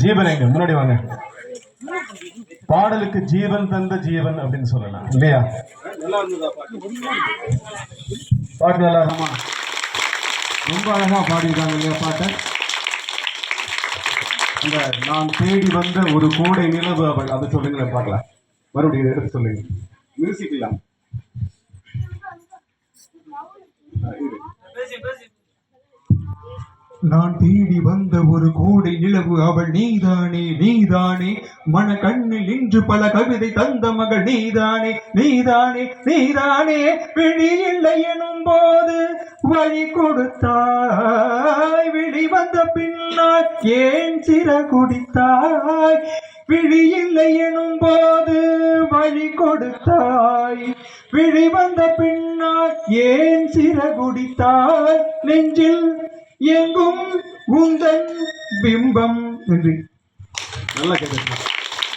ஜீவன் எங்க முன்னாடி வாங்க. பாடலுக்கு ஜீவன் தந்த ஜீவன் அப்படின்னு சொல்லலாம் இல்லையா? பாட்டு நல்லா இருக்குமா? ரொம்ப அழகா பாடிருக்காங்க இல்லையா பாட்டை? அந்த நான் தேடி வந்த ஒரு கோடை நிலவு அவள், அதை சொல்லுங்களேன் பார்க்கலாம். மறுபடியும் எடுத்து சொல்லுங்க. மியூசிக் இல்லாம நான் தேடி வந்த ஒரு கோடை நிலவு அவள் நீதானே நீதானே, மன கண்ணில் இன்று பல கவிதை தந்த மகள் நீதானே நீதானே நீதானே, விழி இல்லை எனும் போது வழி கொடுத்தாய், விழி வந்த பின்னால் ஏன் சிற குடித்தாய், விழி இல்லை எனும் போது வழி கொடுத்தாய், விழி வந்த பின்னால் ஏன் சிற குடித்தாய், நெஞ்சில் எங்கும் உந்தன் பிம்பம் என்று நல்லா கேட்டு.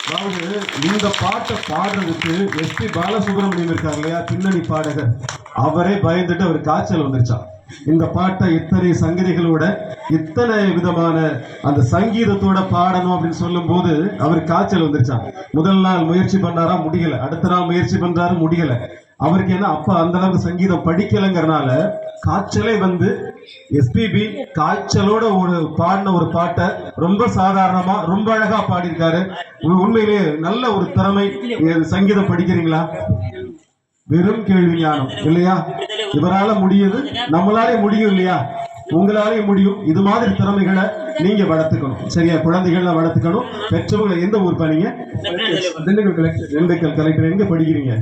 அதாவது இந்த பாட்டை பாடுறதுக்கு எஸ்பி பாலசுப்ரமணியம் இருக்கார் இல்லையா, பின்னணி பாடகர், அவரே பயந்துட்டு அவர் காய்ச்சல் வந்துருச்சான். இந்த பாட்டை இத்தனை சங்கதிகளோட இத்தனை விதமான அந்த சங்கீதத்தோட பாடணும் அப்படின்னு சொல்லும் போது அவர் காய்ச்சல் வந்துருச்சான். முதல் நாள் முயற்சி பண்ணாரா, முடியல. அடுத்த நாள் முயற்சி பண்றாரு, முடியல. அவருக்கு என்ன அப்ப அந்த அளவுக்கு சங்கீதம் படிக்கலைங்கிறனால காய்ச்சலே வந்து எஸ்பிபி காய்ச்சலோட ஒரு பாடின ஒரு பாட்டை ரொம்ப சாதாரணமா ரொம்ப அழகா பாடியிருக்காரு. உண்மையிலேயே நல்ல ஒரு திறமை. சங்கீதம் படிக்கிறீங்களா? வெறும் கேள்வி ஞானம் இல்லையா? இவரால முடியுது, நம்மளாலே முடியும் இல்லையா? உங்களாலே முடியும். இது மாதிரி திறமைகளை நீங்க வளர்த்துக்கணும் சரியா? குழந்தைகளை வளர்த்துக்கணும். பெற்றவங்களை எந்த ஊர் பண்ணீங்க? திண்டுக்கல் கலெக்டர். எங்க படிக்கிறீங்க?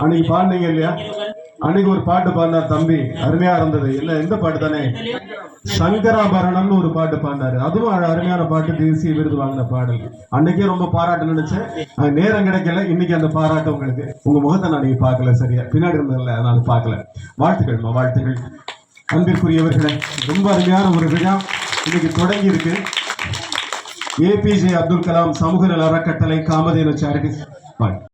அன்னைக்கு பாடினீங்க இல்லையா? அன்னைக்கு ஒரு பாட்டு பாடினார் தம்பி, அருமையா இருந்தது. இல்ல எந்த பாட்டு தானே, சங்கராபரணம்னு ஒரு பாட்டு பாடினாரு. அதுவும் அருமையான பாட்டு, தேசிய விருது வாங்கின பாடல். அன்னைக்கே ரொம்ப பாராட்டு நினைச்சேன், நேரம் கிடைக்கல. இன்னைக்கு அந்த பாராட்டு உங்களுக்கு. உங்க முகத்தை நான் நீங்க பார்க்கல சரியா, பின்னாடி இருந்ததில்ல, அதனால பார்க்கல. வாழ்த்துக்கள் வாழ்த்துக்கள். அன்பிற்குரியவர்களே, ரொம்ப அருமையான ஒரு விழா இன்னைக்கு தொடங்கி இருக்கு. APJ அப்துல் கலாம் சமூக நல அறக்கட்டளை காமதேனு சேரிட்டி.